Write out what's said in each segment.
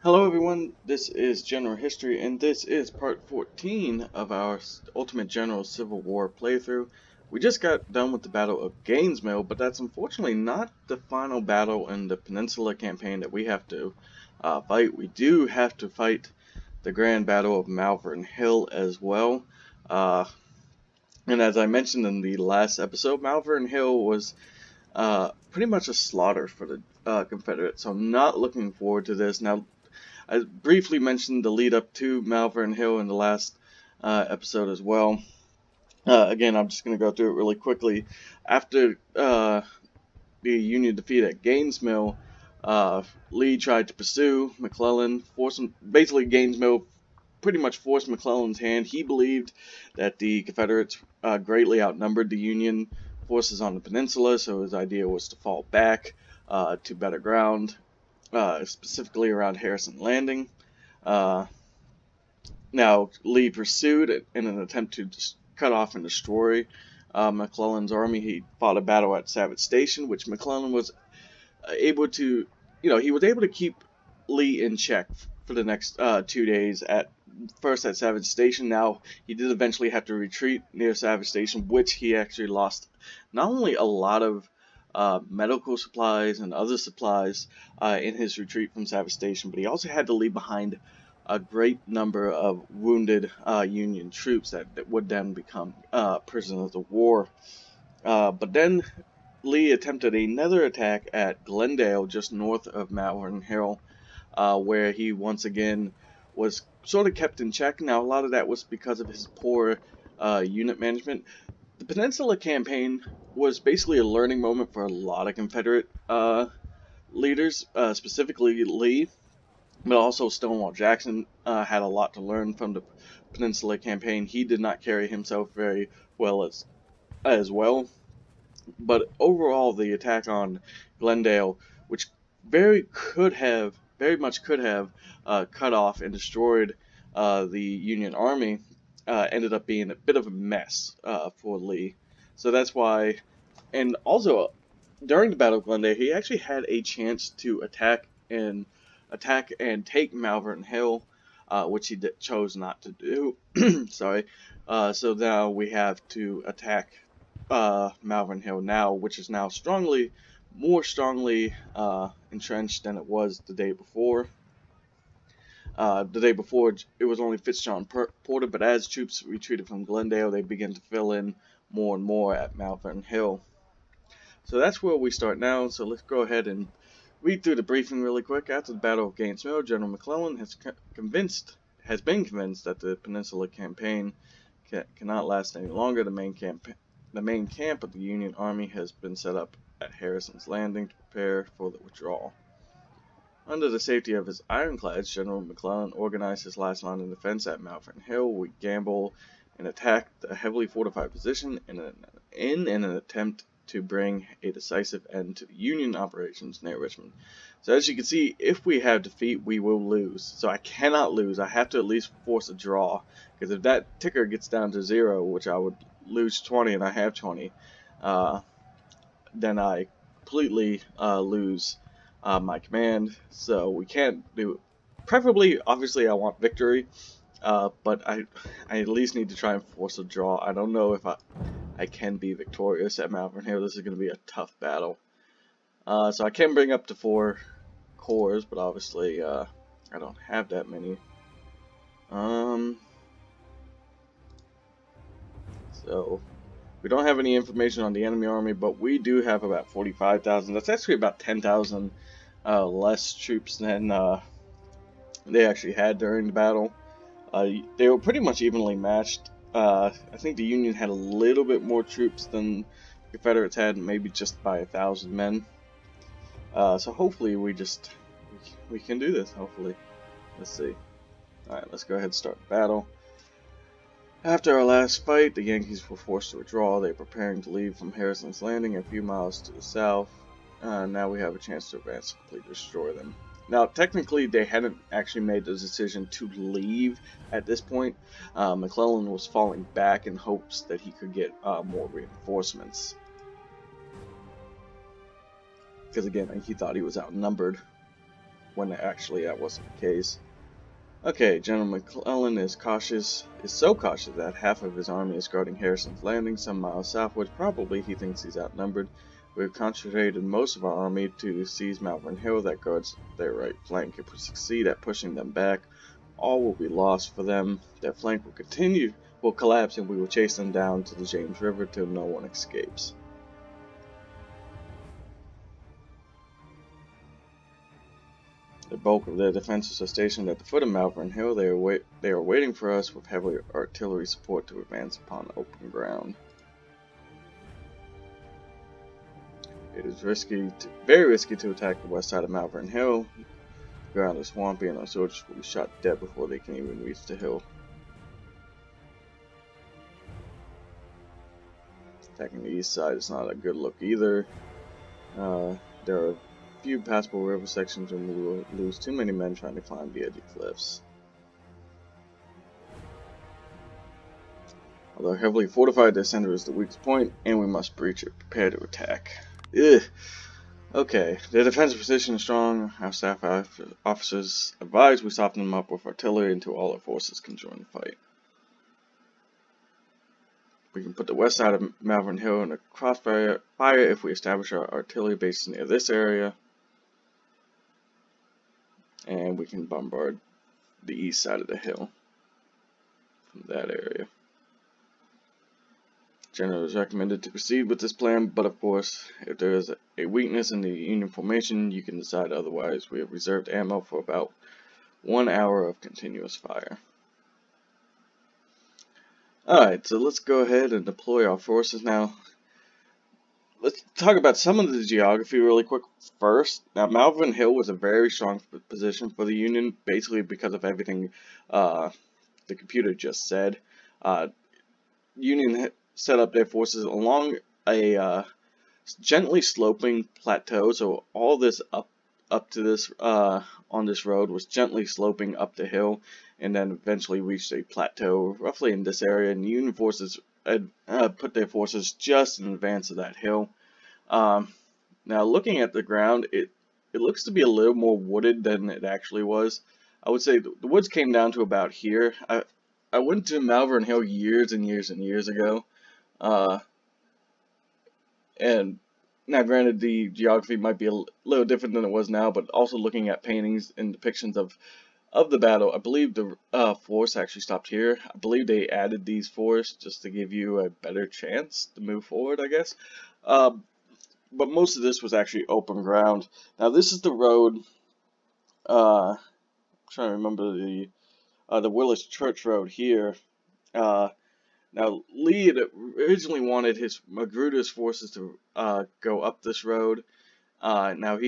Hello everyone, this is General History and this is part 14 of our Ultimate General Civil War playthrough. We just got done with the Battle of Gainesville, but that's unfortunately not the final battle in the Peninsula campaign that we have to fight. We do have to fight the Grand Battle of Malvern Hill as well. And as I mentioned in the last episode, Malvern Hill was pretty much a slaughter for the Confederates, so I'm not looking forward to this. Now, I briefly mentioned the lead up to Malvern Hill in the last episode as well. Again, I'm just going to go through it really quickly. After the Union defeat at Gainesville, Lee tried to pursue McClellan, basically Gainesville pretty much forced McClellan's hand. He believed that the Confederates greatly outnumbered the Union forces on the peninsula, so his idea was to fall back to better ground. Specifically around Harrison Landing. Now, Lee pursued in an attempt to cut off and destroy McClellan's army. He fought a battle at Savage Station, which McClellan was able to, he was able to keep Lee in check for the next 2 days. First at Savage Station. Now, he did eventually have to retreat near Savage Station, which he actually lost not only a lot of medical supplies and other supplies in his retreat from Savage Station, but he also had to leave behind a great number of wounded Union troops that would then become prisoners of war. But then Lee attempted another attack at Glendale, just north of Malvern Hill, where he once again was sort of kept in check. Now, a lot of that was because of his poor unit management. The Peninsula Campaign was basically a learning moment for a lot of Confederate leaders, specifically Lee, but also Stonewall Jackson had a lot to learn from the Peninsula Campaign. He did not carry himself very well as well. But overall, the attack on Glendale, which very much could have cut off and destroyed the Union Army, ended up being a bit of a mess for Lee. So that's why, and also during the Battle of Glendale, he actually had a chance to attack and take Malvern Hill, which he chose not to do. Sorry. So now we have to attack Malvern Hill now, which is now more strongly entrenched than it was the day before. The day before, it was only Fitzjohn Porter, but as troops retreated from Glendale, they began to fill in more and more at Malvern Hill. So that's where we start now, so let's go ahead and read through the briefing really quick. After the Battle of Gainesville, General McClellan has been convinced that the Peninsula Campaign cannot last any longer. The main camp of the Union Army has been set up at Harrison's Landing to prepare for the withdrawal. Under the safety of his ironclads, General McClellan organized his last line of defense at Malvern Hill. We gamble and attack the heavily fortified position in an attempt to bring a decisive end to the Union operations near Richmond. So as you can see, if we have defeat, we will lose. So I cannot lose. I have to at least force a draw, because if that ticker gets down to 0, which I would lose 20 and I have 20, then I completely lose my command. So we can't do it. Preferably, obviously, I want victory, but I at least need to try and force a draw. I don't know if I can be victorious at Malvern Hill. This is going to be a tough battle. So I can bring up to 4 corps, but obviously I don't have that many. So we don't have any information on the enemy army, but we do have about 45,000. That's actually about 10,000 less troops than they actually had during the battle. They were pretty much evenly matched. I think the Union had a little bit more troops than the Confederates had, maybe just by 1,000 men. So hopefully we can do this, hopefully. Let's see. Alright, let's go ahead and start the battle. After our last fight, the Yankees were forced to withdraw. They were preparing to leave from Harrison's Landing a few miles to the south. Now we have a chance to advance and completely destroy them. Now, technically, they hadn't actually made the decision to leave at this point. McClellan was falling back in hopes that he could get more reinforcements. Because again, he thought he was outnumbered. when actually that wasn't the case. Okay, General McClellan is so cautious that half of his army is guarding Harrison's Landing some miles southwards. Probably he thinks he's outnumbered. We've concentrated most of our army to seize Malvern Hill that guards their right flank. If we succeed at pushing them back, all will be lost for them. Their flank will collapse, and we will chase them down to the James River till no one escapes. The bulk of their defenses are stationed at the foot of Malvern Hill. They are waiting for us with heavy artillery support to advance upon open ground. It is very risky to attack the west side of Malvern Hill. The ground is swampy and our soldiers will be shot dead before they can even reach the hill. Attacking the east side is not a good look either. There are few passable river sections and we will lose too many men trying to climb the edge of cliffs. Although heavily fortified, their center is the weakest point, and we must breach it. Prepare to attack. Ugh. Okay, their defensive position is strong. Our staff officers advise we soften them up with artillery until all our forces can join the fight. We can put the west side of Malvern Hill in a crossfire if we establish our artillery bases near this area. And we can bombard the east side of the hill from that area. General is recommended to proceed with this plan, but of course, if there is a weakness in the Union formation, you can decide otherwise. We have reserved ammo for about 1 hour of continuous fire. Alright, so let's go ahead and deploy our forces now. Let's talk about some of the geography really quick first. Now, Malvern Hill was a very strong position for the Union, basically because of everything the computer just said. Union set up their forces along a gently sloping plateau, so all this up to this on this road was gently sloping up the hill, and then eventually reached a plateau roughly in this area. And the Union forces put their forces just in advance of that hill. Now, looking at the ground, it looks to be a little more wooded than it actually was. I would say the woods came down to about here. I went to Malvern Hill years and years and years ago, and now granted the geography might be a little different than it was now, but also looking at paintings and depictions of the battle, I believe the force actually stopped here. I believe they added these forests just to give you a better chance to move forward, I guess. But most of this was actually open ground. Now this is the road. I'm trying to remember the Willis Church Road here. Now Lee had originally wanted Magruder's forces to go up this road. Now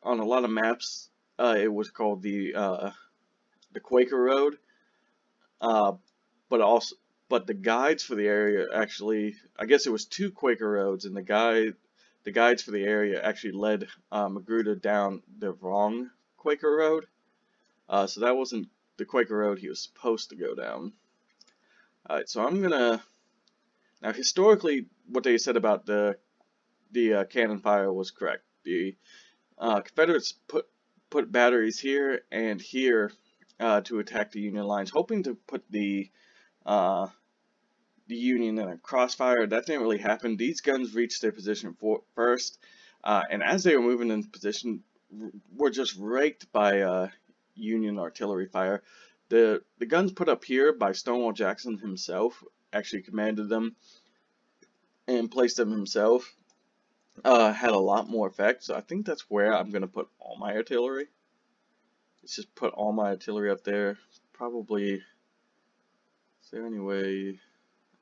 on a lot of maps it was called the Quaker Road, but the guides for the area actually, I guess it was 2 Quaker roads, and the guides for the area actually led Magruder down the wrong Quaker Road, so that wasn't the Quaker Road he was supposed to go down. Alright, so now historically what they said about the cannon fire was correct. The Confederates put batteries here and here to attack the Union lines, hoping to put the Union in a crossfire. That didn't really happen. These guns reached their position first, and as they were moving into position, were just raked by Union artillery fire. The guns put up here by Stonewall Jackson himself, actually commanded them and placed them himself, had a lot more effect. So I think that's where I'm going to put all my artillery. Let's just put all my artillery up there. Probably, is there any way,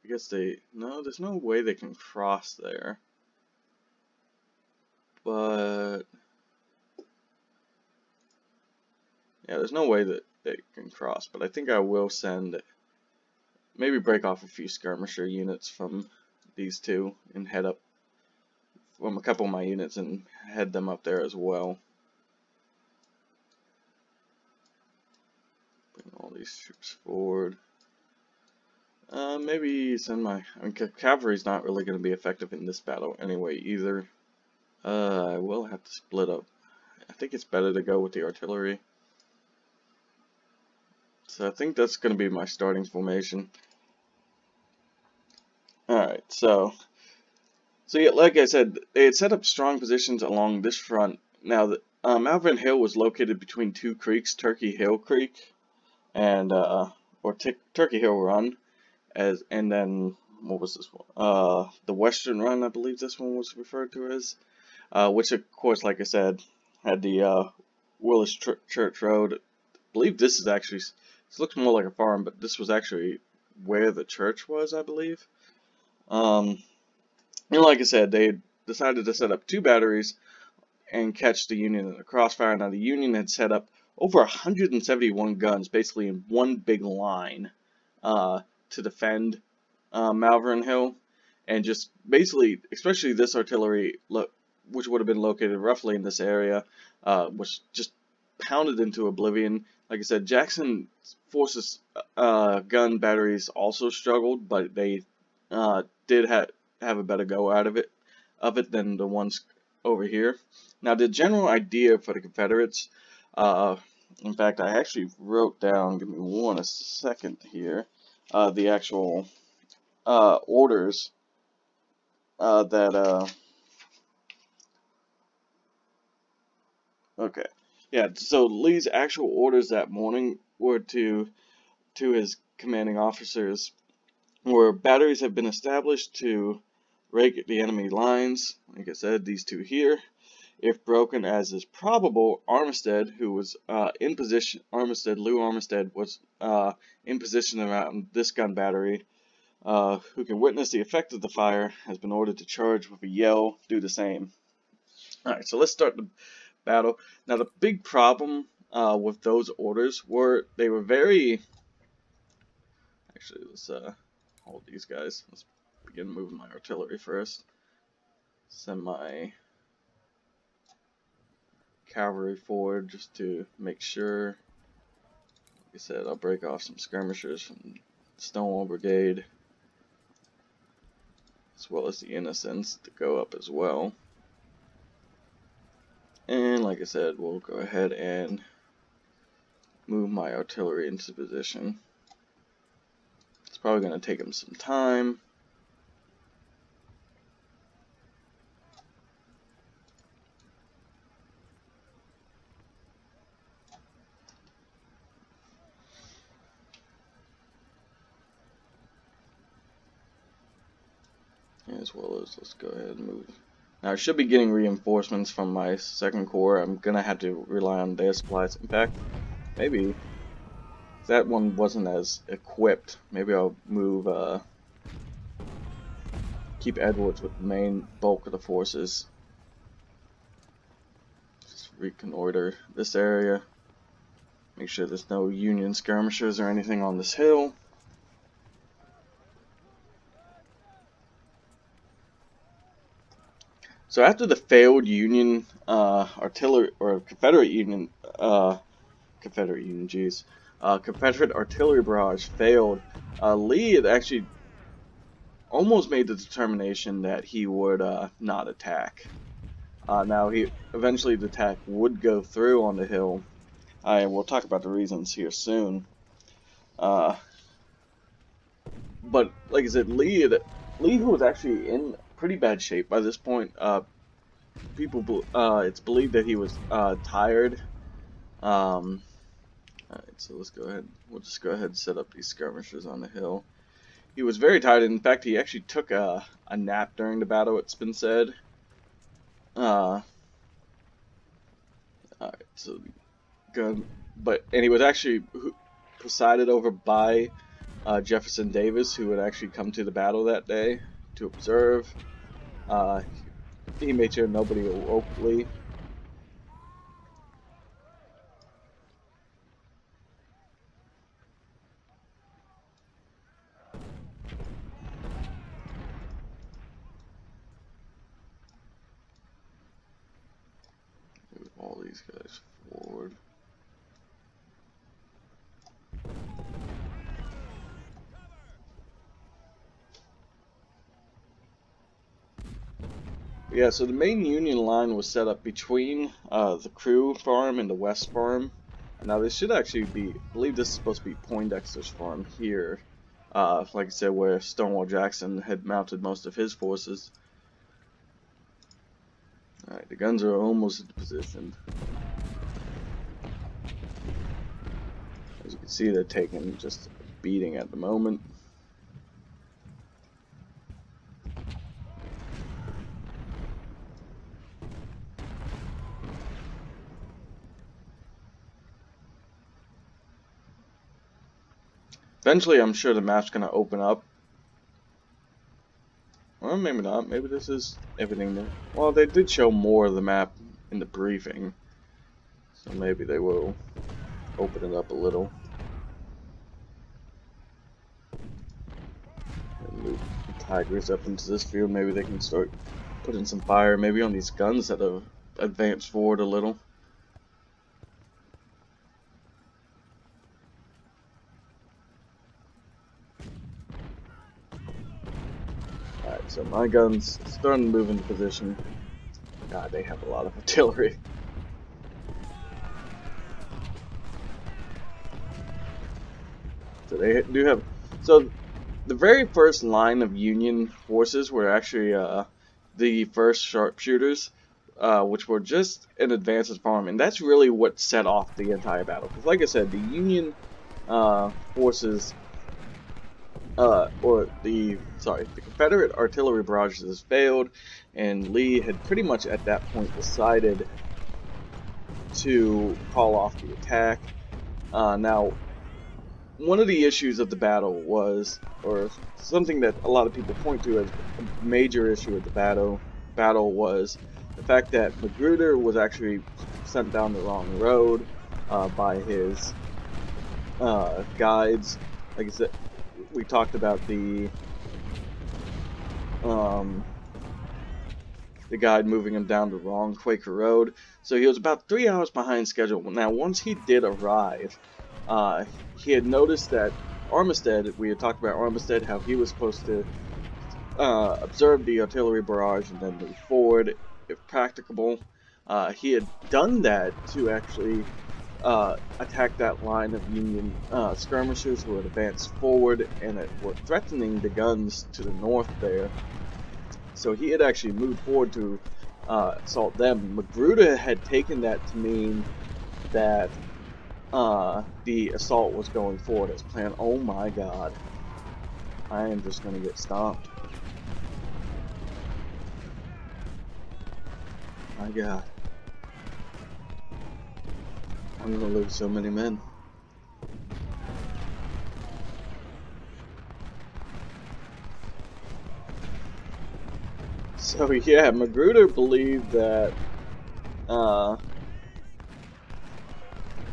I guess no, there's no way they can cross there. But, yeah, there's no way that they can cross. But I think I will maybe break off a few skirmisher units from these two and head up from a couple of my units and head them up there as well. Bring all these troops forward. Maybe send cavalry's not really going to be effective in this battle anyway either. I will have to split up I think it's better to go with the artillery. So I think that's going to be my starting formation. Alright, so yeah, like I said, they had set up strong positions along this front. Now, Malvern Hill was located between two creeks, Turkey Hill Creek and Turkey Hill Run, and then what was this one? The Western Run, I believe this one was referred to as, which of course, like I said, had the Willis Church Road. I believe this is actually, this looks more like a farm, but this was actually where the church was, I believe. And like I said, they decided to set up two batteries and catch the Union in a crossfire. Now, the Union had set up over 171 guns, basically in one big line, to defend Malvern Hill. And just basically, especially this artillery, which would have been located roughly in this area, was just pounded into oblivion. Like I said, Jackson's forces' gun batteries also struggled, but they did have a better go out of it than the ones over here. Now, the general idea for the Confederates, in fact, I actually wrote down, give me one second here, the actual orders okay, yeah, so Lee's actual orders that morning were to his commanding officers where batteries have been established to rake the enemy lines. Like I said, these two here. If broken, as is probable, Armistead, who was in position, Lou Armistead, was in position around this gun battery, who can witness the effect of the fire, has been ordered to charge with a yell, do the same. Alright, so let's start the battle. Now, the big problem with those orders were they were very... Actually, let's hold these guys. Let's begin moving my artillery first. Send my cavalry forward just to make sure. Like I said, I'll break off some skirmishers from Stonewall Brigade, as well as the Innocents to go up as well. And like I said, we'll go ahead and move my artillery into position. It's probably going to take them some time. As well as, let's go ahead and move. Now, I should be getting reinforcements from my 2nd Corps. I'm going to have to rely on their supplies. In fact, maybe that one wasn't as equipped. Maybe I'll move, keep Edwards with the main bulk of the forces. Just reconnoiter this area. Make sure there's no Union skirmishers or anything on this hill. So after the failed Union artillery, or Confederate artillery barrage failed, Lee had actually almost made the determination that he would not attack. Now, eventually the attack would go through on the hill, and we'll talk about the reasons here soon. But like I said, Lee, who was actually in pretty bad shape by this point. It's believed that he was tired. Alright, so let's go ahead. We'll just go ahead and set up these skirmishers on the hill. He was very tired. In fact, he actually took a nap during the battle, it's been said. Alright, so good. And he was actually presided over by Jefferson Davis, who had actually come to the battle that day to observe. He made sure nobody awoke Lee. Move all these guys forward. Yeah, so the main Union line was set up between the Crew farm and the West farm. Now this should actually be, I believe this is supposed to be Poindexter's farm here. Like I said, where Stonewall Jackson had mounted most of his forces. Alright, the guns are almost positioned. As you can see, they're taking just a beating at the moment. Eventually, I'm sure the map's going to open up. Well, maybe not. Maybe this is everything there. Well, they did show more of the map in the briefing. So maybe they will open it up a little. And move the Tigers up into this field. Maybe they can start putting some fire. Maybe on these guns that have advanced forward a little. Alright, so my guns starting to move into position. God, they have a lot of artillery. So they do have. So the very first line of Union forces were actually the first sharpshooters, which were just an advanced farm, and that's really what set off the entire battle. Because, like I said, the Union forces. The Confederate artillery barrages failed, and Lee had pretty much at that point decided to call off the attack. Now, one of the issues of the battle was, or something that a lot of people point to as a major issue of the battle was the fact that Magruder was actually sent down the wrong road by his guides. Like I said, we talked about the guide moving him down the wrong Quaker Road. So he was about 3 hours behind schedule. Now, once he did arrive, he had noticed that Armistead, we had talked about Armistead, how he was supposed to observe the artillery barrage and then move forward if practicable. He had done that to actually attack that line of Union skirmishers who had advanced forward and were threatening the guns to the north there. So he had actually moved forward to assault them. Magruder had taken that to mean that the assault was going forward as planned. Oh my god. I am just going to get stomped. My god. I'm gonna lose so many men. So yeah, Magruder believed that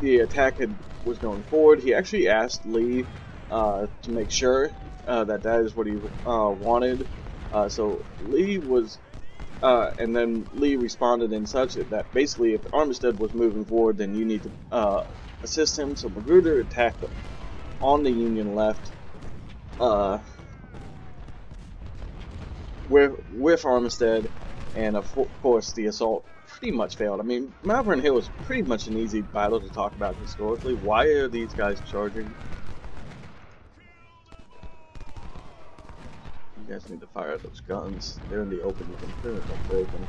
the attack was going forward. He actually asked Lee to make sure that is what he wanted. So Lee was. And then Lee responded in such that basically if Armistead was moving forward, then you need to assist him. So Magruder attacked on the Union left with Armistead, and of course the assault pretty much failed. I mean, Malvern Hill was pretty much an easy battle to talk about historically. Why are these guys charging? You guys need to fire those guns. They're in the open. You can pretty much break them.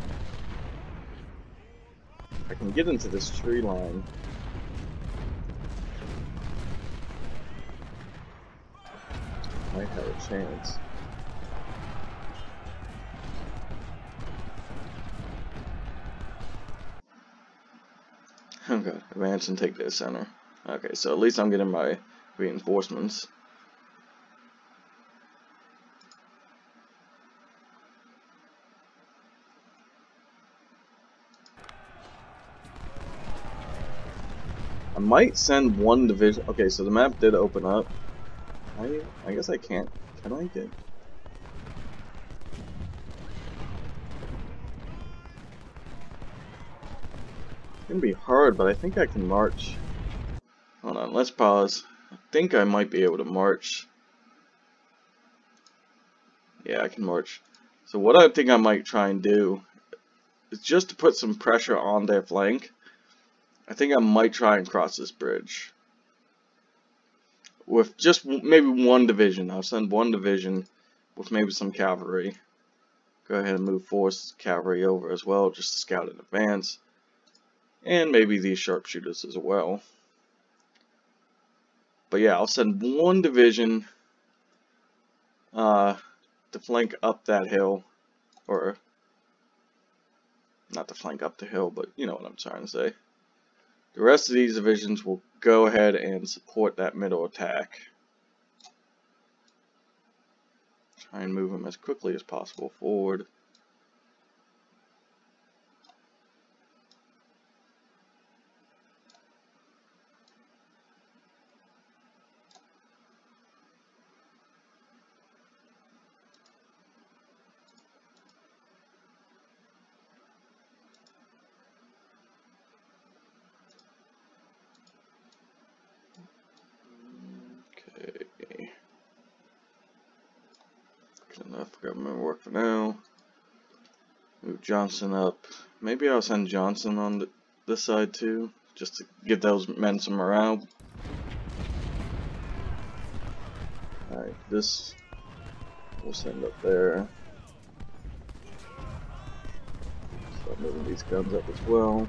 I can get into this tree line. Might have a chance. Okay, advance and take their center. Okay, so at least I'm getting my reinforcements. I might send one division. Okay, so the map did open up. I guess I can't. Can I get? It's gonna be hard, but I think I can march. Hold on, let's pause. I think I might be able to march. Yeah, I can march. So what I think I might try and do is just to put some pressure on their flank. I think I might try and cross this bridge with just maybe one division. I'll send one division with maybe some cavalry. Go ahead and move force cavalry over as well, just to scout in advance. And maybe these sharpshooters as well. But yeah, I'll send one division to flank up that hill. Or, not to flank up the hill, but you know what I'm trying to say. The rest of these divisions will go ahead and support that middle attack. Try and move them as quickly as possible forward. Enough government work for now. Move Johnson up. Maybe I'll send Johnson on this side too, just to give those men some morale. Alright, this we'll send up there. Start moving these guns up as well.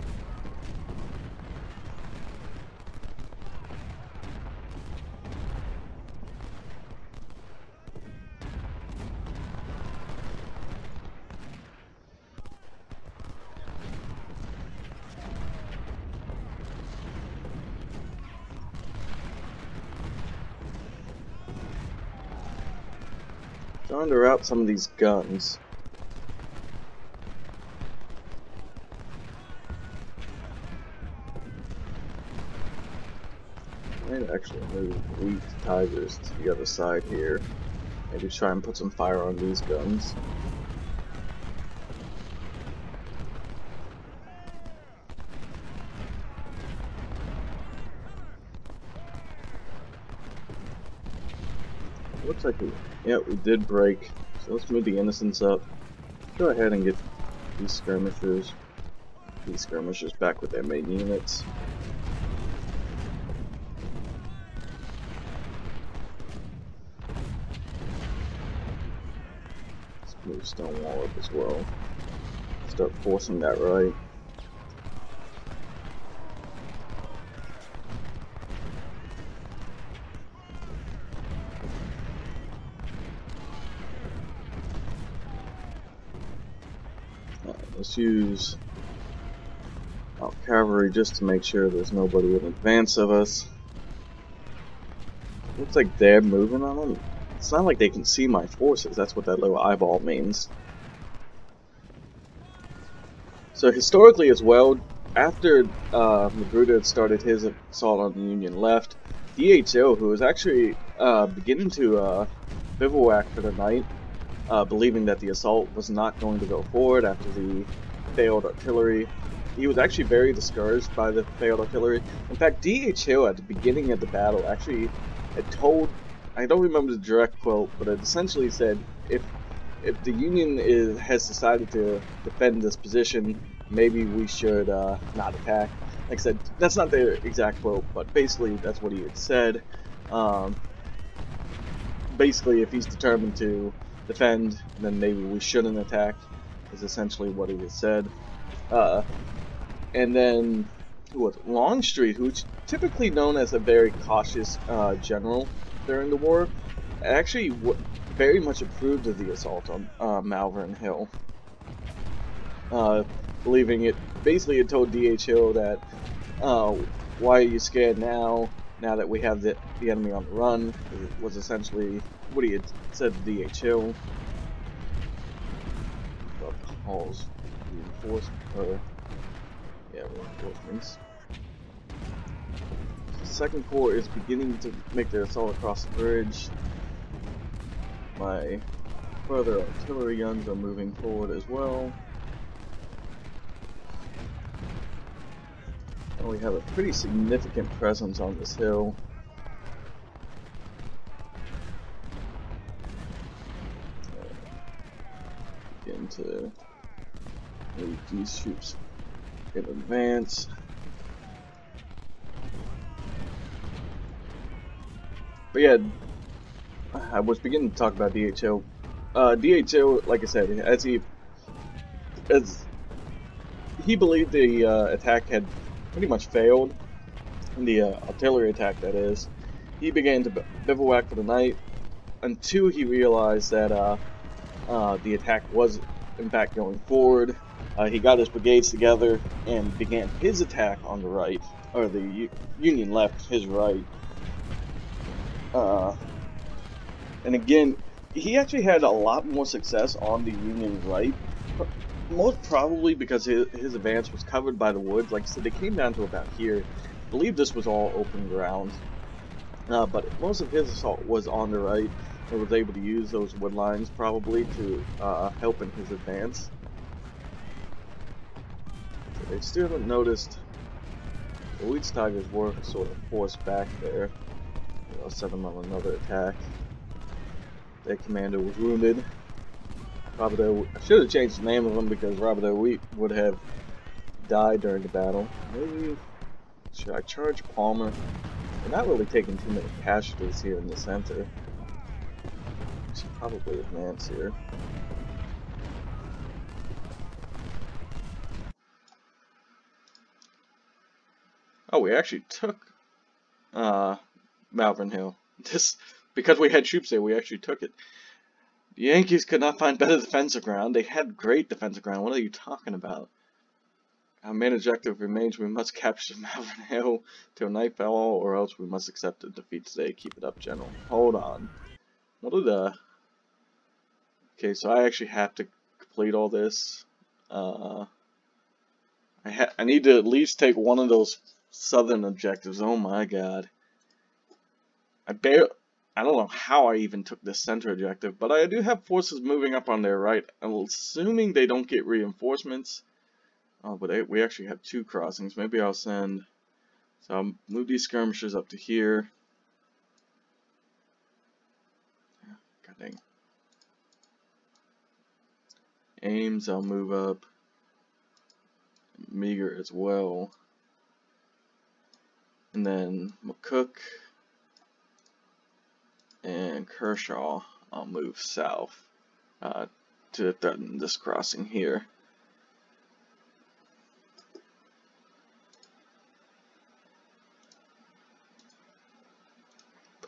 Trying to route some of these guns. I might actually move weak tigers to the other side here. Maybe try and put some fire on these guns. Looks like we did break. So let's move the innocents up. Go ahead and get these skirmishers back with their main units. Let's move Stonewall up as well. Start forcing that right. Let's use our cavalry just to make sure there's nobody in advance of us. Looks like they're moving on them. It's not like they can see my forces. That's what that little eyeball means. So historically as well, after Magruder had started his assault on the Union left, DHO, who was actually beginning to bivouac for the night, believing that the assault was not going to go forward after the failed artillery. He was actually very discouraged by the failed artillery. In fact, DHO at the beginning of the battle actually had told, I don't remember the direct quote, but it essentially said, if the Union has decided to defend this position, maybe we should not attack. Like I said, that's not the exact quote, but basically that's what he had said. Basically, if he's determined to defend, then maybe we shouldn't attack, is essentially what he has said. And then, who was it? Longstreet, who's typically known as a very cautious general during the war, actually very much approved of the assault on Malvern Hill. Believing it, basically it told DHO that, why are you scared now that we have the enemy on the run, was essentially what he had said to DHO. About the halls, reinforcements. The Second Corps is beginning to make their assault across the bridge. My further artillery guns are moving forward as well. And we have a pretty significant presence on this hill. Get into maybe these troops in advance. But yeah, I was beginning to talk about DHO. DHO, like I said, as he believed the attack had pretty much failed, the artillery attack that is, he began to bivouac for the night until he realized that the attack was in fact going forward. He got his brigades together and began his attack on the right, or the Union left, his right. And again, he actually had a lot more success on the Union right, most probably because his advance was covered by the woods. Like I said, they came down to about here. I believe this was all open ground, but most of his assault was on the right, and was able to use those wood lines probably to help in his advance. So they still haven't noticed the Leeds Tigers were sort of forced back there. I'll send them on another attack. Their commander was wounded. Robert I should have changed the name of him because Robert O. would have died during the battle. Maybe should I charge Palmer? We're not really taking too many casualties here in the center. I should probably advance here. Oh, we actually took Malvern Hill. Because we had troops there, we actually took it. The Yankees could not find better defensive ground. They had great defensive ground. What are you talking about? Our main objective remains: we must capture Malvern Hill till nightfall, or else we must accept a defeat today. Keep it up, General. Hold on. What are the... Okay, so I actually have to complete all this. I need to at least take one of those southern objectives. Oh my god. I don't know how I even took this center objective, but I do have forces moving up on their right. I'm assuming they don't get reinforcements. Oh, but we actually have 2 crossings. Maybe I'll send... So I'll move these skirmishers up to here. God dang. Ames, I'll move up. Meager as well. And then McCook and Kershaw, I'll move south to threaten this crossing here.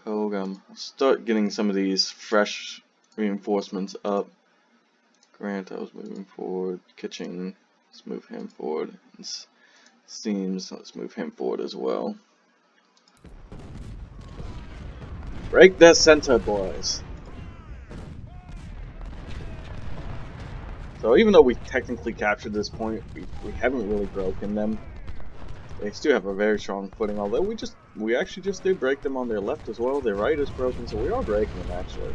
I'll start getting some of these fresh reinforcements up. Grant, I was moving forward. Kitching, let's move him forward. And Steams, let's move him forward as well. Break that center, boys. So even though we technically captured this point, we haven't really broken them. They still have a very strong footing, although we actually just did break them on their left as well. Their right is broken, so we are breaking them actually.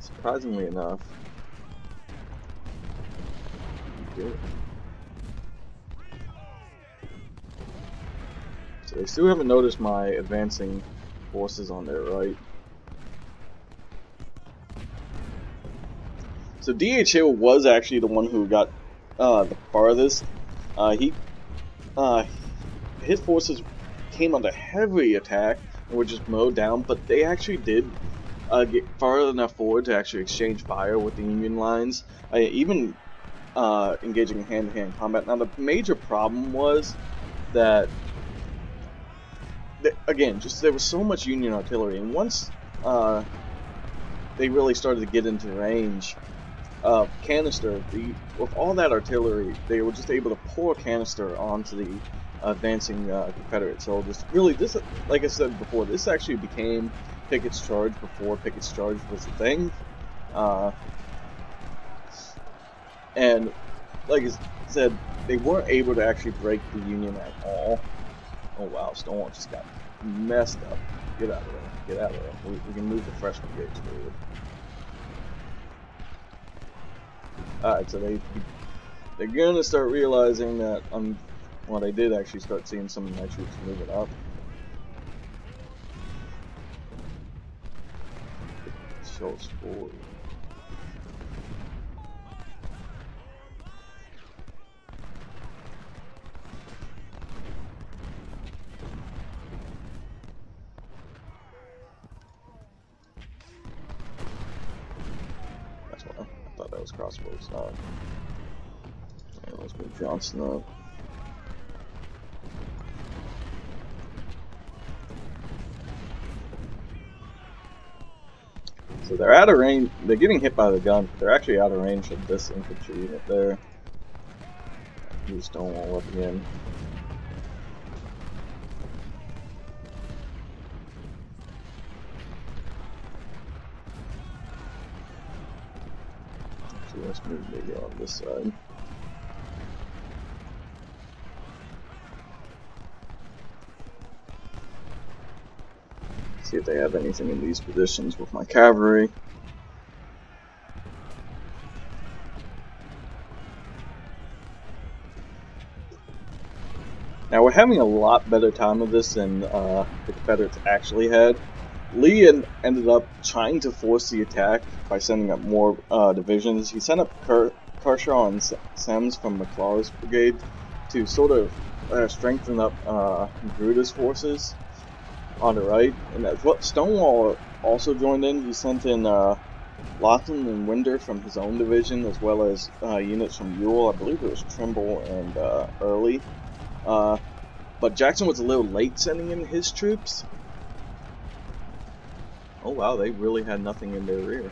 Surprisingly enough. Good. So they still haven't noticed my advancing forces on their right. So DHO was actually the one who got the farthest. His forces came under heavy attack and were just mowed down, but they actually did get far enough forward to actually exchange fire with the Union lines, even engaging in hand-to-hand combat. Now the major problem was that again, just there was so much Union artillery, and once they really started to get into range of canister, with all that artillery, they were just able to pour canister onto the advancing Confederate soldiers. Really, this, like I said before, this actually became Pickett's charge before Pickett's charge was a thing. And like I said, they weren't able to actually break the Union at all. Oh wow, Stonewall just got messed up. Get out of there. Get out of there. We can move the fresh brigades forward. Alright, so they're gonna start realizing that well, they did actually start seeing some of my troops moving up. Shows forward. crossbows not. Alright, let's move Johnson up. So they're out of range. They're getting hit by the gun, but they're actually out of range of this infantry unit there. Use Stonewall up again. So let's move maybe on this side. See if they have anything in these positions with my cavalry. Now we're having a lot better time with this than the Confederates actually had. Lee ended up trying to force the attack by sending up more divisions. He sent up Kershaw and Semmes from McClellan's brigade to sort of strengthen up Magruder's forces on the right, and that's what Stonewall also joined in. He sent in Lawton and Winder from his own division, as well as units from Ewell. I believe it was Trimble and Early. But Jackson was a little late sending in his troops. Oh wow, they really had nothing in their rear.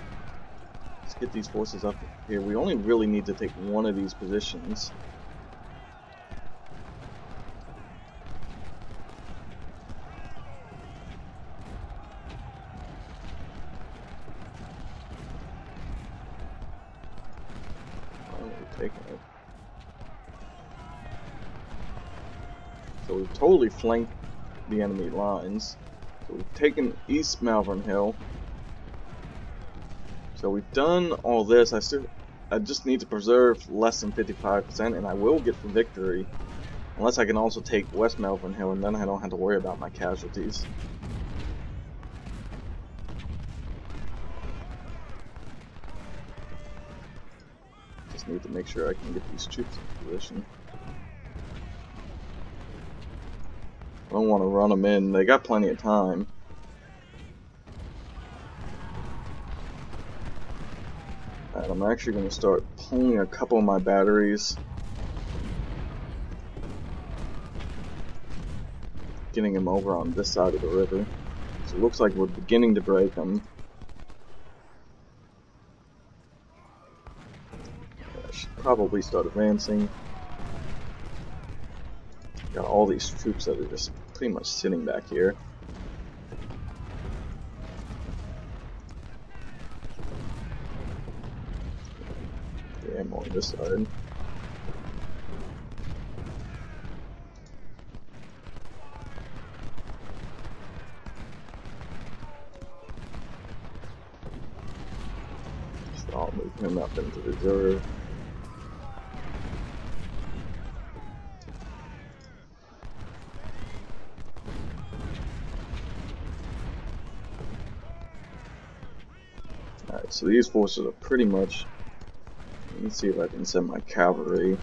Let's get these forces up here. We only really need to take one of these positions. So we've totally flanked the enemy lines. So we've taken East Malvern Hill. So we've done all this. I just need to preserve less than 55%, and I will get the victory. Unless I can also take West Malvern Hill, and then I don't have to worry about my casualties. Just need to make sure I can get these troops in position. I don't want to run them in. They got plenty of time. Alright, I'm actually going to start pulling a couple of my batteries. Getting them over on this side of the river. So it looks like we're beginning to break them. I should probably start advancing. Got all these troops that are just pretty much sitting back here. The ammo on this side. So I'll move him up into reserve. Alright, so these forces are pretty much... Let me see if I can send my cavalry.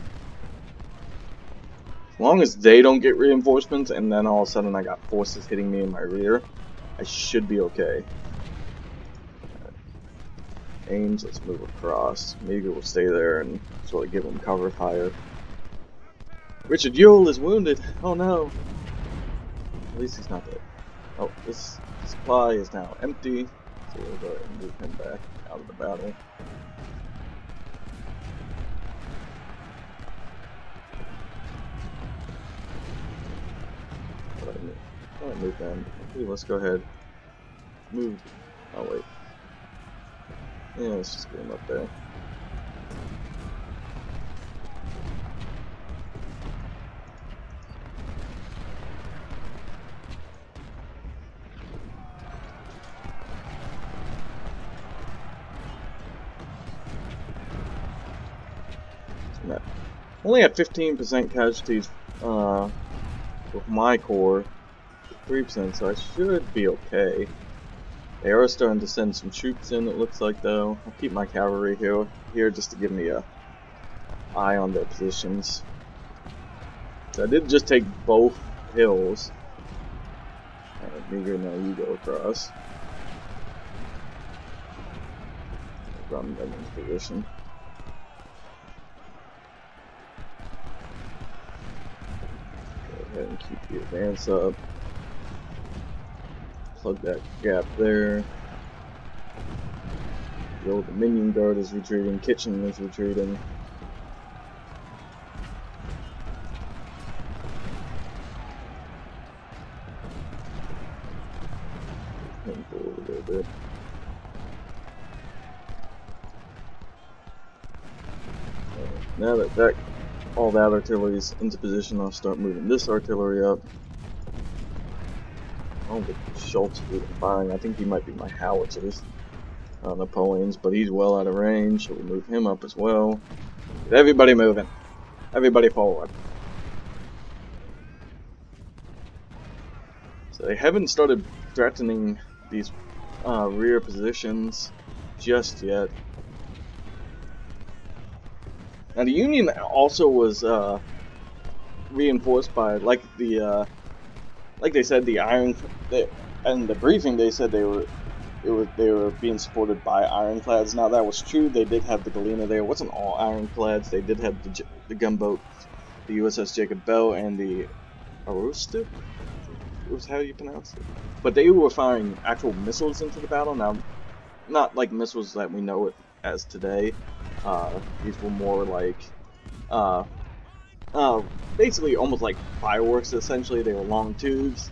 As long as they don't get reinforcements and then all of a sudden I got forces hitting me in my rear, I should be okay. Right. Ames, let's move across. Meager will stay there and sort of give them cover fire. Richard Ewell is wounded! Oh no! At least he's not dead. Oh, this supply is now empty. So we'll go ahead and move him back out of the battle. Move them. Okay, let's go ahead. Move. Oh wait. Yeah, let's just get him up there. Only at 15% casualties with my corps, 3%, so I should be okay. They are starting to send some troops in, it looks like, though. I'll keep my cavalry here just to give me a eye on their positions. So I did just take both hills. Meager, now you go across. Run them into position. ahead and keep the advance up. Plug that gap there. The old Dominion Guard is retreating. Kitchen is retreating. Heading forward a little bit. Now that all that artillery is into position, I'll start moving this artillery up. I don't think Schultz is even firing. I think he might be my howitzers. Napoleon's, but he's well out of range, so we'll move him up as well. Get everybody moving. Everybody forward. So they haven't started threatening these rear positions just yet. Now the Union also was reinforced by, like they said, the and the briefing they said they were being supported by ironclads. Now that was true. They did have the Galena there. It wasn't all ironclads. They did have the gunboat, the USS Jacob Bell, and the Arusta. Was how you pronounce it. But they were firing actual missiles into the battle. Now, not like missiles that we know it as today. These were more like basically almost like fireworks. Essentially, they were long tubes.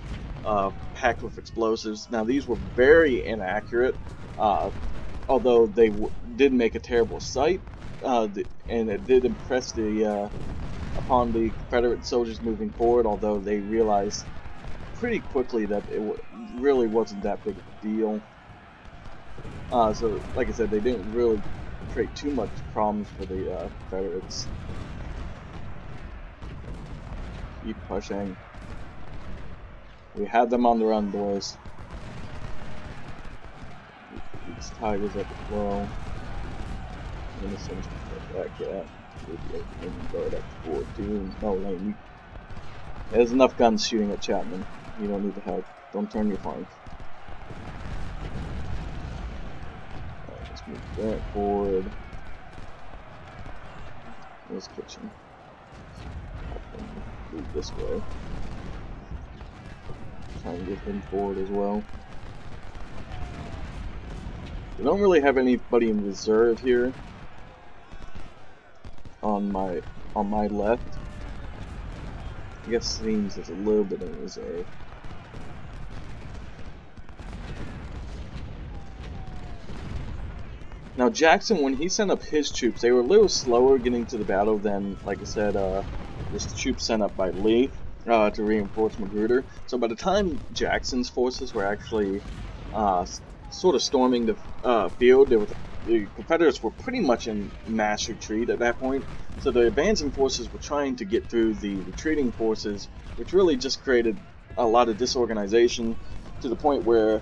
Packed with explosives. Now these were very inaccurate, although they did make a terrible sight, and it did impress upon the Confederate soldiers moving forward, although they realized pretty quickly that it really wasn't that big a deal. So, like I said, they didn't really create too much problems for the Confederates. Keep pushing. We had them on the run, boys. These Tigers up as well. Innocent back at 88 and guard up to 14. No, Lane, there's enough guns shooting at Chapman. You don't need the help. Don't turn your flank. Alright, let's move that forward. This kitchen. Move this way. Try and get him forward as well. We don't really have anybody in reserve here on my left. I guess seems there's a little bit in reserve. Now Jackson, when he sent up his troops, they were a little slower getting to the battle than, like I said, this troops sent up by Lee to reinforce Magruder. So by the time Jackson's forces were actually sort of storming the field, the Confederates were pretty much in mass retreat at that point. So the advancing forces were trying to get through the retreating forces, which really just created a lot of disorganization to the point where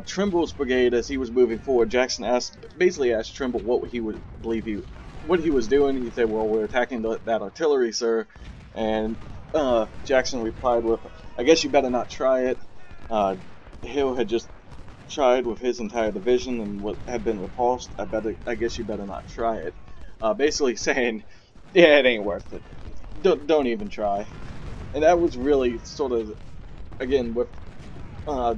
Trimble's brigade, as he was moving forward, Jackson basically asked Trimble what he would believe what he was doing. He said, "Well, we're attacking that artillery, sir." And Jackson replied with, "I guess you better not try it." Hill had just tried with his entire division and what had been repulsed. I guess you better not try it. Basically saying, yeah, it ain't worth it. Don't even try. And that was really sort of, again, with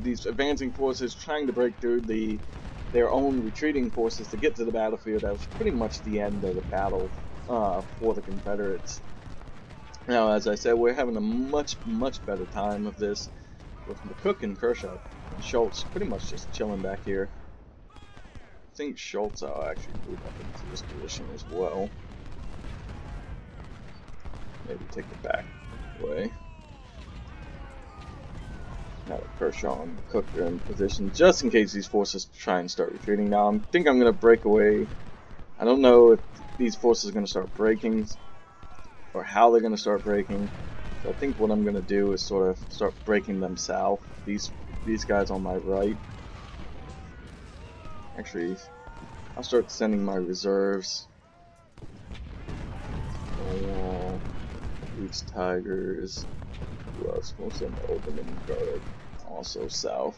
these advancing forces trying to break through their own retreating forces to get to the battlefield. That was pretty much the end of the battle for the Confederates. Now, as I said, we're having a much better time of this with McCook and Kershaw and Schultz pretty much just chilling back here. I think Schultz will actually move up into this position as well. Maybe take the back way. Now that Kershaw and Cook are in position, just in case these forces try and start retreating. Now, I think I'm going to break away. I don't know if these forces are going to start breaking, or how they're going to start breaking. So I think what I'm going to do is sort of start breaking them south. These guys on my right. Actually, I'll start sending my reserves. These Tigers. Who else? We'll send the Dominion Guard also south.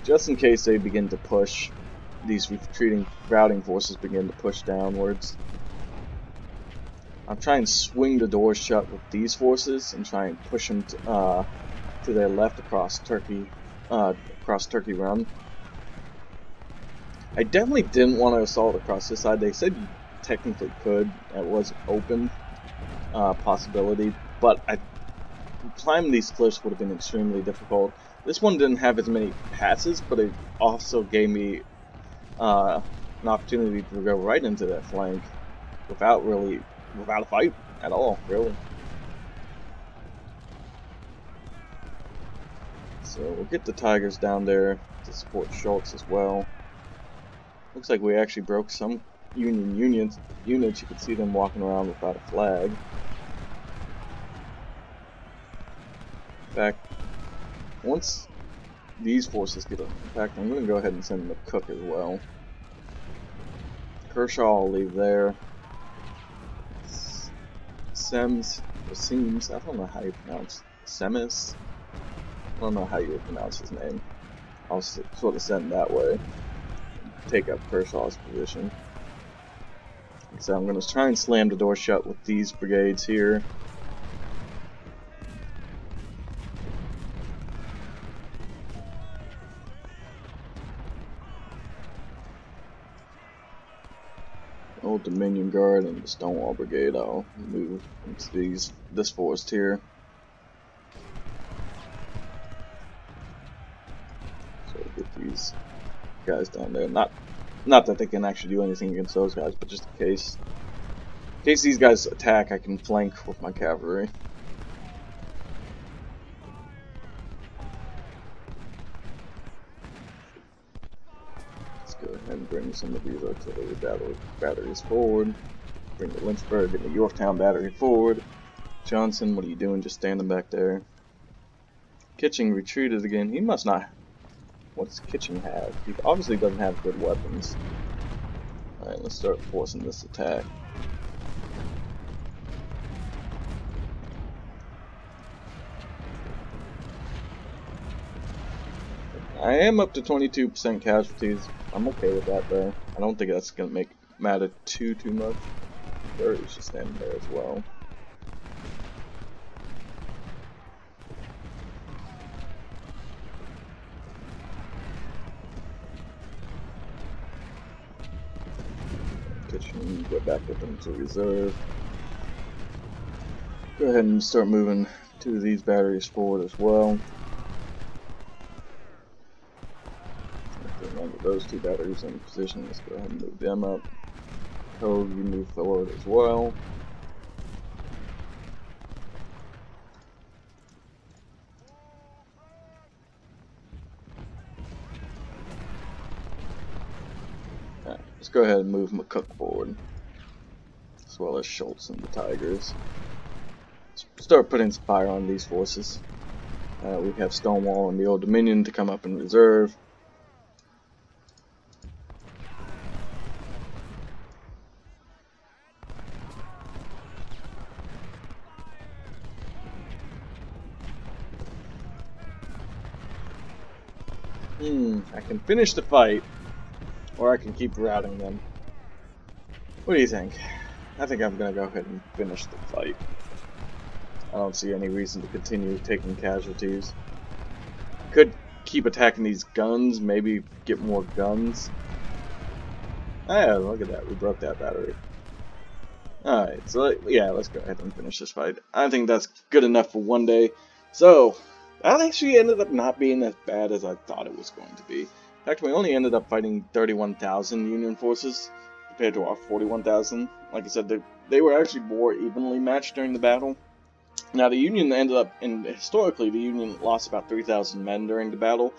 Just in case they begin to push, these retreating routing forces begin to push downwards. I'll try and swing the doors shut with these forces and try and push them to their left across Turkey Run. I definitely didn't want to assault across this side. They said you technically could. That was open possibility, but climbing these cliffs would have been extremely difficult. This one didn't have as many passes, but it also gave me an opportunity to go right into that flank without a fight at all, really. So we'll get the Tigers down there to support Schultz as well. Looks like we actually broke some Union units. You could see them walking around without a flag. In fact, once these forces get up, in fact, I'm going to go ahead and send McCook as well. Kershaw will leave there. Sems, I don't know how you pronounce Semis. I don't know how you would pronounce his name. I'll sort of send that way. Take up Kershaw's position. So I'm going to try and slam the door shut with these brigades here. Old Dominion Guard and the Stonewall Brigade, I'll move into this forest here. So we'll get these guys down there. Not that they can actually do anything against those guys, but just in case. In case these guys attack, I can flank with my cavalry. Go ahead and bring some of these artillery batteries forward. Bring the Lynchburg and the Yorktown battery forward. Johnson, what are you doing? Just standing back there. Kitching retreated again. He must not. What's Kitching have? He obviously doesn't have good weapons. Alright, let's start forcing this attack. I am up to 22% casualties. I'm okay with that though. I don't think that's gonna matter too much. Barry's just standing there as well. Kitchen, go back with them to reserve. Go ahead and start moving two of these batteries forward as well. Remember those two batteries in position. Let's go ahead and move them up. Code, you move forward as well. Alright, let's go ahead and move McCook forward, as well as Schultz and the Tigers. Let's start putting some fire on these forces. We have Stonewall and the Old Dominion to come up in reserve. I can finish the fight, or I can keep routing them. What do you think? I think I'm gonna go ahead and finish the fight. I don't see any reason to continue taking casualties. Could keep attacking these guns, maybe get more guns. Oh yeah, look at that, we broke that battery. Alright, so yeah, let's go ahead and finish this fight. I think that's good enough for one day. So, that actually ended up not being as bad as I thought it was going to be. In fact, we only ended up fighting 31,000 Union forces compared to our 41,000. Like I said, they were actually more evenly matched during the battle. Now, the Union ended up, historically, the Union lost about 3,000 men during the battle,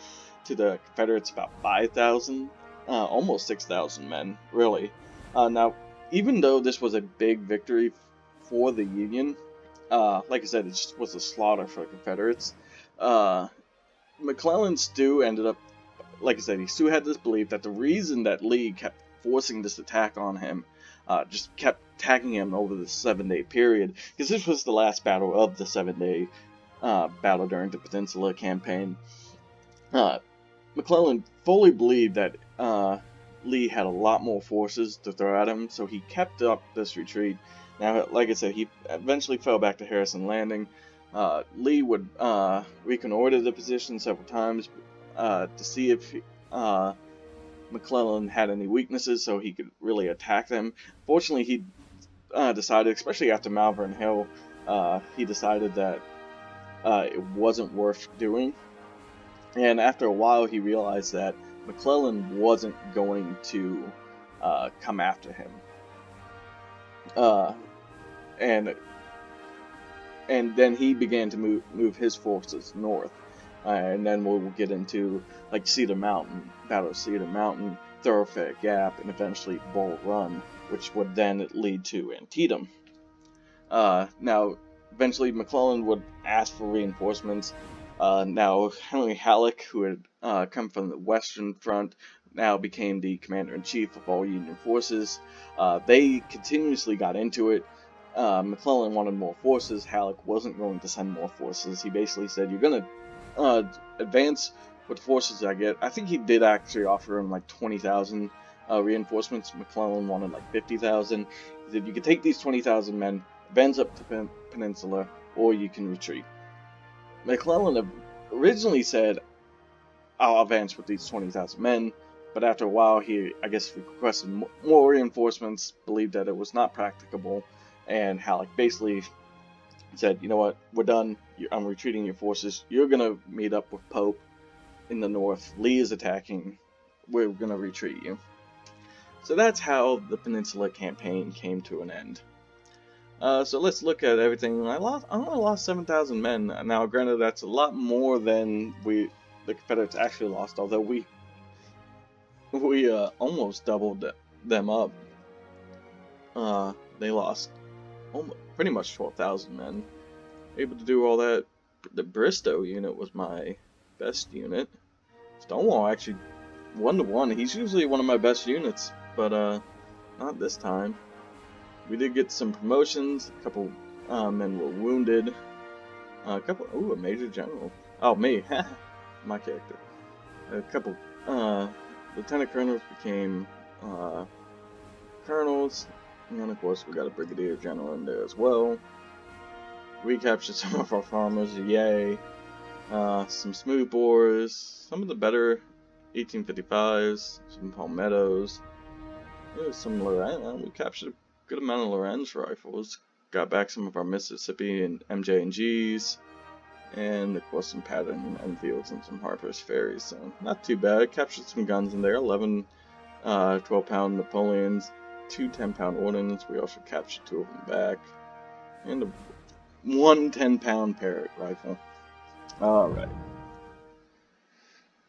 to the Confederates about 5,000, almost 6,000 men, really. Now, even though this was a big victory for the Union, like I said, it just was a slaughter for the Confederates. McClellan still ended up, like I said, he still had this belief that the reason that Lee kept forcing this attack on him, just kept attacking him over the 7-day period, because this was the last battle of the 7-day battle during the Peninsula campaign. McClellan fully believed that Lee had a lot more forces to throw at him, so he kept up this retreat Now, like I said, he eventually fell back to Harrison Landing. Lee would reconnoiter the position several times to see if McClellan had any weaknesses so he could really attack them. Fortunately, he decided, especially after Malvern Hill, he decided that it wasn't worth doing. And after a while, he realized that McClellan wasn't going to come after him. And then he began to move his forces north. And then we'll get into like Cedar Mountain, Battle of Cedar Mountain, Thoroughfare Gap, and eventually Bull Run, which would then lead to Antietam. Now, eventually McClellan would ask for reinforcements. Now, Henry Halleck, who had come from the Western Front, now became the commander-in-chief of all Union forces. They continuously got into it. McClellan wanted more forces. Halleck wasn't going to send more forces. He basically said, "You're going to advance with the forces I get." I think he did actually offer him like 20,000 reinforcements. McClellan wanted like 50,000. He said, "You can take these 20,000 men, advance up to the peninsula, or you can retreat." McClellan originally said, "I'll advance with these 20,000 men," but after a while he, I guess, requested more reinforcements, believed that it was not practicable, and Halleck basically said, "You know what, we're done, I'm retreating your forces, you're going to meet up with Pope in the north, Lee is attacking, we're going to retreat you." So that's how the Peninsula Campaign came to an end. So let's look at everything. I only lost 7,000 men. Now, granted, that's a lot more than the Confederates actually lost, although we almost doubled them up. They lost pretty much 12,000 men. Able to do all that. The Bristow unit was my best unit. Stonewall actually 1-to-1. He's usually one of my best units, but not this time. We did get some promotions. A couple men were wounded. A major general. Oh, me. My character. A couple lieutenant colonels became colonels. And of course, we got a brigadier general in there as well. We captured some of our farmers. Yay. Some smoothbores. Some of the better 1855s. Some palmettos. There's some Lorenz. We captured a good amount of Lorenz rifles. Got back some of our Mississippi and MJ&Gs, and of course some Patton Enfields and some Harper's Ferries. So not too bad. Captured some guns in there. 11 12-pound Napoleons, 2 10-pound ordnance. We also captured 2 of them back, and one 10-pound Parrott rifle. All right.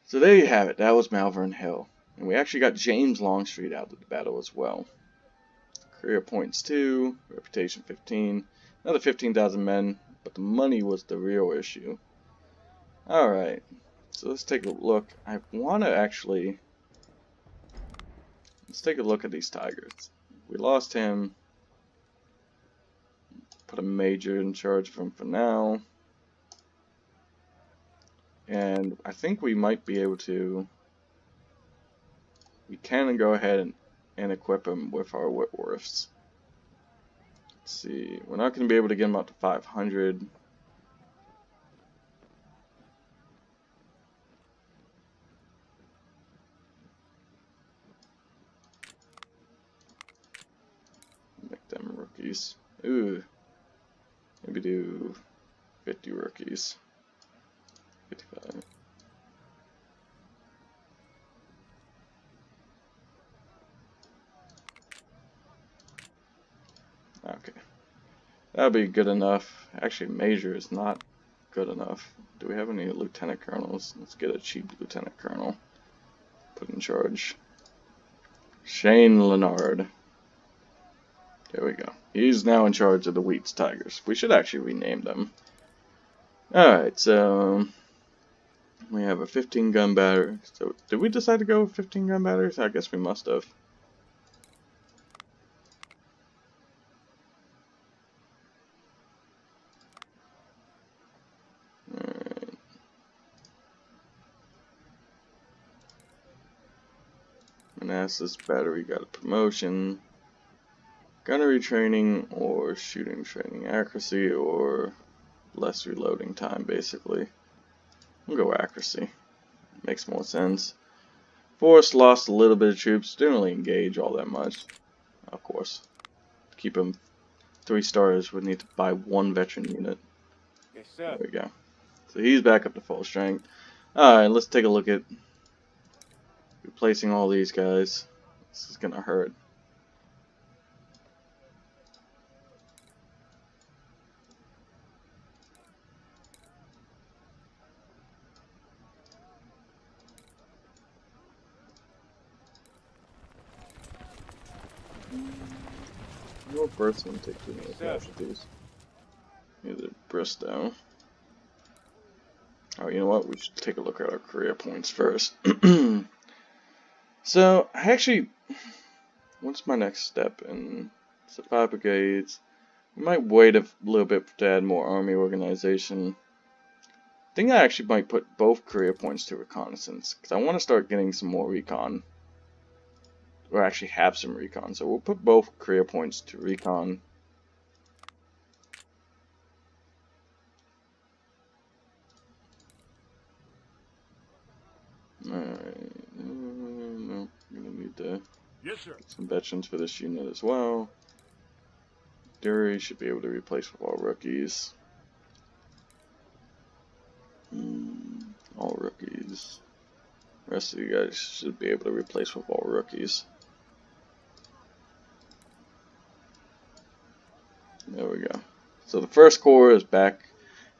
So there you have it. That was Malvern Hill, and we actually got James Longstreet out of the battle as well. Career points 2, reputation 15, another 15,000 men, but the money was the real issue. Alright, so let's take a look. I want to actually, let's take a look at these tigers. We lost him, put a major in charge of him for now, and I think we might be able to, we can go ahead and equip him with our Whitworths. Let's see, we're not going to be able to get him up to 500. Make them rookies. Ooh, maybe do 50 rookies. 55. Okay, that'll be good enough. Actually, major is not good enough. Do we have any lieutenant colonels? Let's get a cheap lieutenant colonel put in charge. Shane Leonard. There we go. He's now in charge of the Wheats Tigers. We should actually rename them. Alright, so we have a 15-gun battery. So did we decide to go with 15-gun batteries? I guess we must have. Alright. Manassas battery got a promotion. gunnery training or shooting training, accuracy or less reloading time, basically. We'll go accuracy. Makes more sense. Force lost a little bit of troops. Didn't really engage all that much. Of course. To keep him 3 stars, we need to buy 1 veteran unit. Yes, sir. There we go. So he's back up to full strength. Alright, let's take a look at replacing all these guys. This is gonna hurt. Your first one take too many casualties. Either Bristow. Oh, you know what? We should take a look at our career points first. So, actually, what's my next step? And so 5 brigades. We might wait a little bit to add more army organization. I think I actually might put both career points to reconnaissance, because I want to start getting some more recon. Or actually have some recon. So we'll put both career points to recon. Alright. No, I'm gonna need to Yes, sir. get some veterans for this unit as well. Dury should be able to replace with all rookies. All rookies. The rest of you guys should be able to replace with all rookies. There we go. So the first corps is back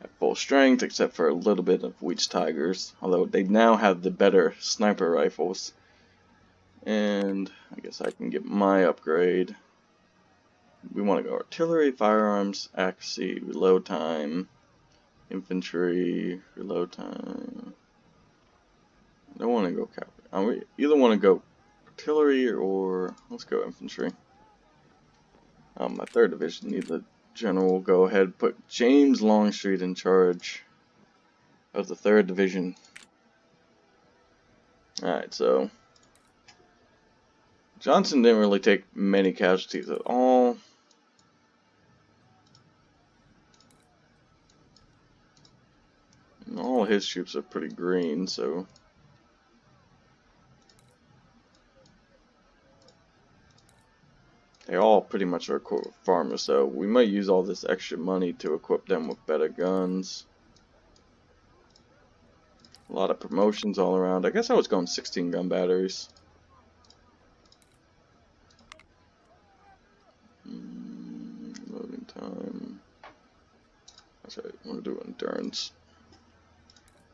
at full strength, except for a little bit of Weech Tigers, although they now have the better sniper rifles. And I guess I can get my upgrade. We want to go artillery, firearms, accuracy, reload time, infantry, reload time. I don't want to go cavalry. We either want to go artillery or let's go infantry. My 3rd division needs a general. Go ahead and put James Longstreet in charge of the 3rd division. Alright, so Johnson didn't really take many casualties at all. And all his troops are pretty green, so they all pretty much are equipped with farmers, so we might use all this extra money to equip them with better guns. A lot of promotions all around. I guess I was going 16 gun batteries. Loading time. That's right, I want to do endurance.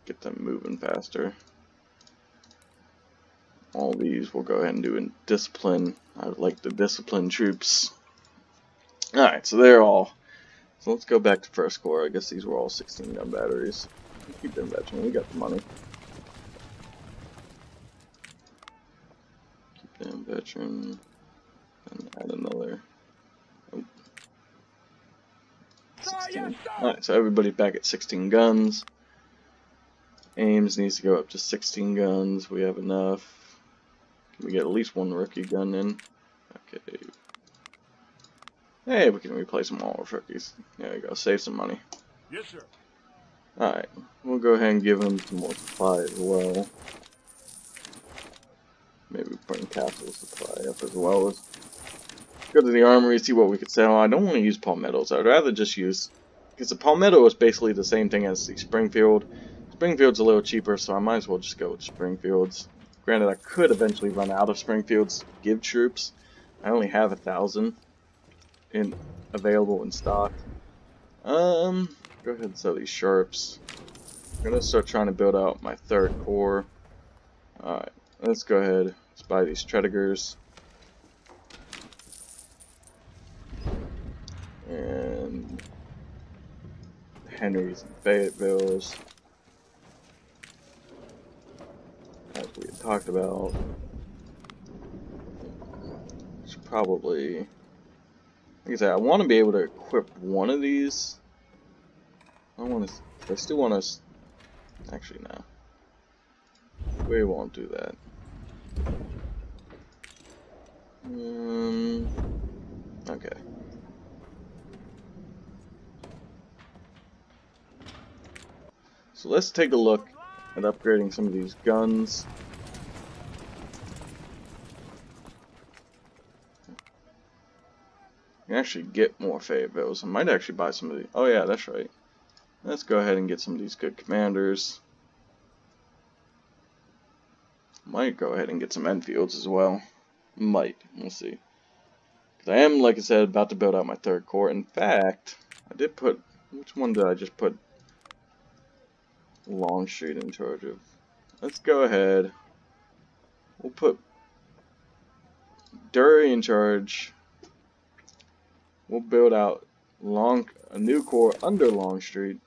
Get them moving faster. All these we'll go ahead and do in discipline. I would like the discipline troops. Alright, so they're all. So let's go back to first corps. I guess these were all 16 gun batteries. Keep them veteran. We got the money. Keep them veteran. And add another. Oh. 16. Alright, so everybody's back at 16 guns. Ames needs to go up to 16 guns. We have enough. Can we get at least 1 rookie gun in? Okay. Hey, we can replace them all with rookies. There we go. Save some money. Yes, sir. Alright. We'll go ahead and give them some more supply as well. Maybe bring castle supply up as well. Let's go to the armory, see what we could sell. I don't want to use palmettos. I'd rather just use... Because the palmetto is basically the same thing as the Springfield. Springfield's a little cheaper, so I might as well just go with Springfields. Granted, I could eventually run out of Springfields to give troops. I only have 1,000 available in stock. Go ahead and sell these sharps. I'm gonna start trying to build out my 3rd corps. Alright, let's go ahead. Let's buy these Tredigers. And Henrys and Fayettevilles. As we had talked about. Should probably, like I said, I want to be able to equip one of these. I want to. I still want to. Actually, no. We won't do that. Okay. So let's take a look at upgrading some of these guns. You can actually get more Fayetteville's. I might actually buy some of these. Oh yeah, that's right. Let's go ahead and get some of these good commanders. Might go ahead and get some Enfields as well. Might. We'll see. Because I am, like I said, about to build out my 3rd Corps. In fact, I did put... Which one did I just put Longstreet in charge of? Let's go ahead. We'll put Dury in charge. We'll build out a new corps under Longstreet.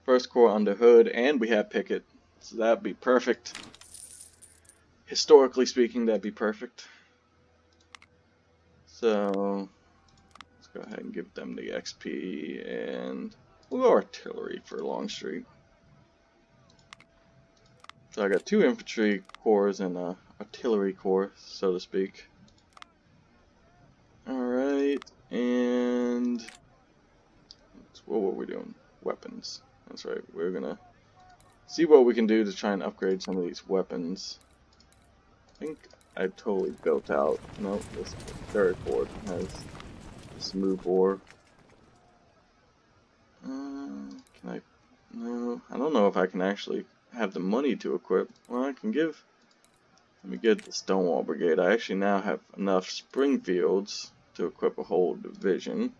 1st Corps under Hood, and we have Pickett. So that'd be perfect. Historically speaking, that'd be perfect. So let's go ahead and give them the XP, and we'll go artillery for Longstreet. So I got 2 infantry corps and a artillery corps, so to speak. Alright, and what were we doing? Weapons. That's right, we're gonna see what we can do to try and upgrade some of these weapons. I think I totally built out. No, this 3rd Corps has a smooth bore. Can I? No, I don't know if I can actually have the money to equip. Well, I can give. Let me get the Stonewall Brigade. I actually now have enough Springfields to equip a whole division.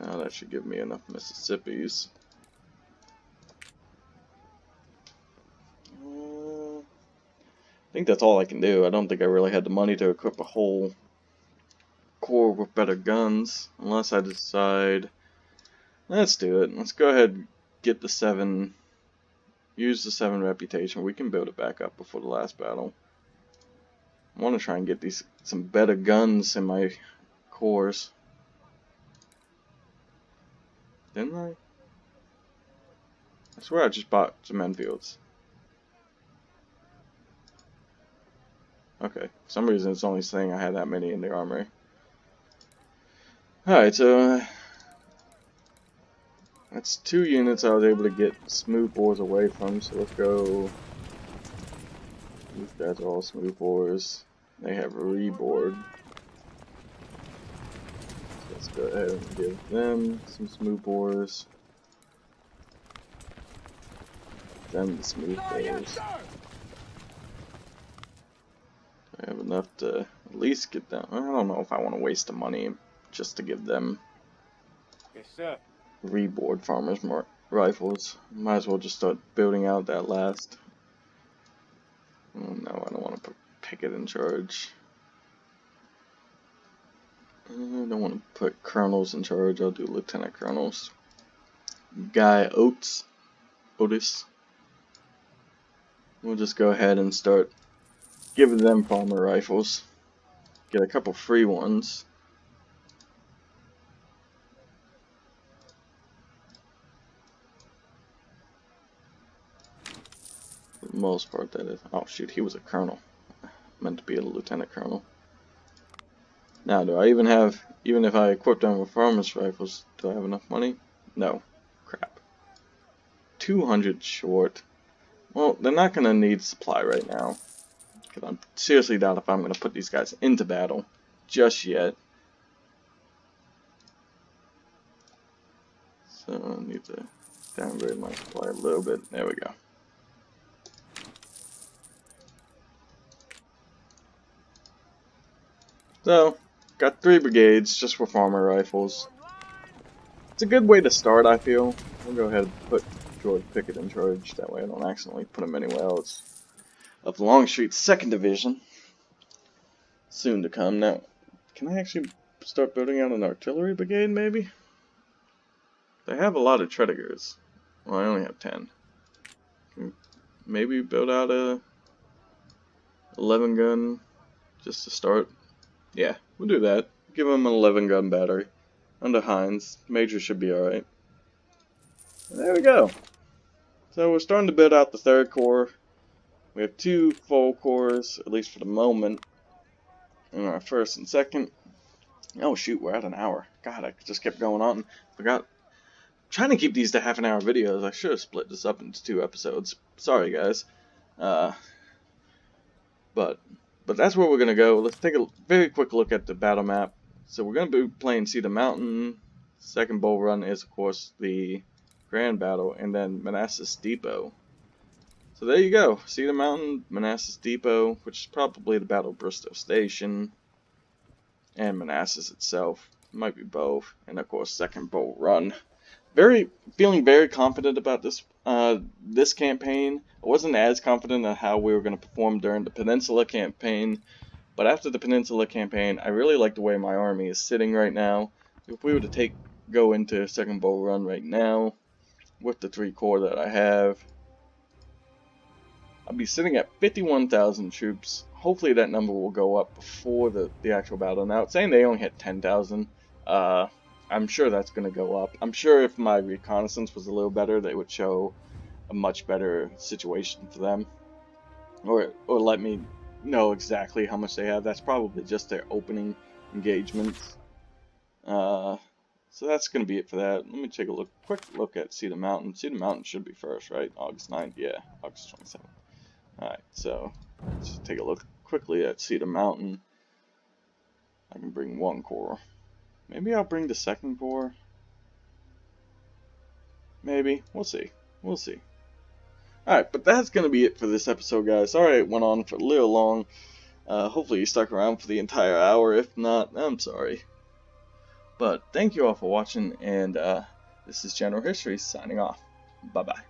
Now that should give me enough Mississippis. I think that's all I can do. I don't think I really had the money to equip a whole corps with better guns, unless I decide, let's do it. Let's go ahead and get the 7, use the 7 reputation. We can build it back up before the last battle. I want to try and get some better guns in my corps. Didn't I? I swear I just bought some Enfields. Okay, for some reason it's only saying I had that many in the armory. Alright, so that's 2 units I was able to get smooth bores away from, so let's go. These guys are all smooth bores. They have a reboard. So let's go ahead and give them some smooth bores. Them the smooth bores. I have enough to at least get them. I don't know if I want to waste the money just to give them Yes, sir. reboard farmers rifles. Might as well just start building out that last. Oh, no, I don't want to put Pickett in charge. I don't want to put colonels in charge. I'll do lieutenant colonels. Guy Oatis. We'll just go ahead and start giving them farmer rifles. Get a couple free ones. For the most part, that is. Oh shoot, he was a colonel. Meant to be a lieutenant colonel. Now, do I even have, even if I equip them with farmer's rifles, do I have enough money? No. Crap. 200 short. Well, they're not going to need supply right now. Because I seriously doubt if I'm going to put these guys into battle just yet. So I need to downgrade my supply a little bit. There we go. So, got 3 brigades just for farmer rifles. It's a good way to start, I feel. I'll go ahead and put George Pickett in charge. That way I don't accidentally put him anywhere else. Of Longstreet's 2nd Division. Soon to come. Now, can I actually start building out an artillery brigade, maybe? They have a lot of Tredigers. Well, I only have 10. Can maybe build out a 11 gun just to start. Yeah, we'll do that. Give them an 11 gun battery. Under Hines. Major should be alright. There we go. So we're starting to build out the 3rd Corps. We have 2 full cores, at least for the moment, in our first and second. Oh shoot, we're at an hour. God, I just kept going on. Forgot. Trying to keep these to half an hour videos. I should have split this up into 2 episodes. Sorry, guys. But that's where we're gonna go. Let's take a very quick look at the battle map. So we're gonna be playing Cedar Mountain. Second Bull Run is of course the Grand Battle, and then Manassas Depot. So there you go. Cedar Mountain, Manassas Depot, which is probably the Battle of Bristow Station, and Manassas itself. Might be both, and of course Second Bull Run. Feeling very confident about this this campaign. I wasn't as confident on how we were going to perform during the Peninsula campaign, but after the Peninsula campaign, I really like the way my army is sitting right now. If we were to go into Second Bull Run right now with the 3 corps that I have, I'll be sitting at 51,000 troops. Hopefully that number will go up before the actual battle. Now it's saying they only had 10,000. I'm sure that's going to go up. I'm sure if my reconnaissance was a little better, they would show a much better situation for them. Or let me know exactly how much they have. That's probably just their opening engagements. So that's going to be it for that. Let me take a quick look at Cedar Mountain. Cedar Mountain should be first, right? August 9th? Yeah, August 27th. Alright, so let's just take a look quickly at Cedar Mountain. I can bring 1 corps. Maybe I'll bring the 2nd corps. Maybe. We'll see. We'll see. Alright, but that's going to be it for this episode, guys. Sorry it went on for a little long. Hopefully you stuck around for the entire hour. If not, I'm sorry. But thank you all for watching, and this is General History signing off. Bye-bye.